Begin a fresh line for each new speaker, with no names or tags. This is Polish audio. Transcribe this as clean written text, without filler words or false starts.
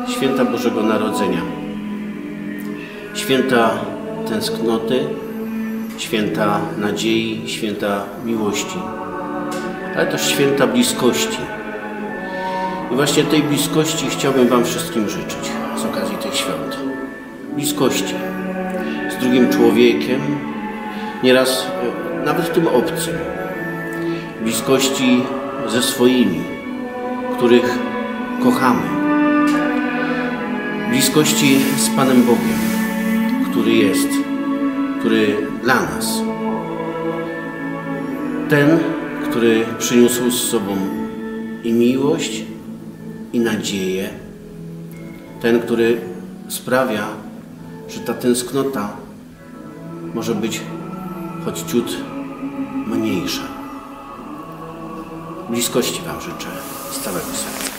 święta Bożego Narodzenia, święta tęsknoty, święta nadziei, święta miłości, ale też święta bliskości. I właśnie tej bliskości chciałbym Wam wszystkim życzyć z okazji tych świąt. Bliskości z drugim człowiekiem, nieraz nawet tym obcym. Bliskości ze swoimi, których kochamy. Bliskości z Panem Bogiem, który jest, który dla nas. Ten, który przyniósł z sobą i miłość, i nadzieję. Ten, który sprawia, że ta tęsknota może być choć ciut mniejsza. Bliskości Wam życzę z całego serca.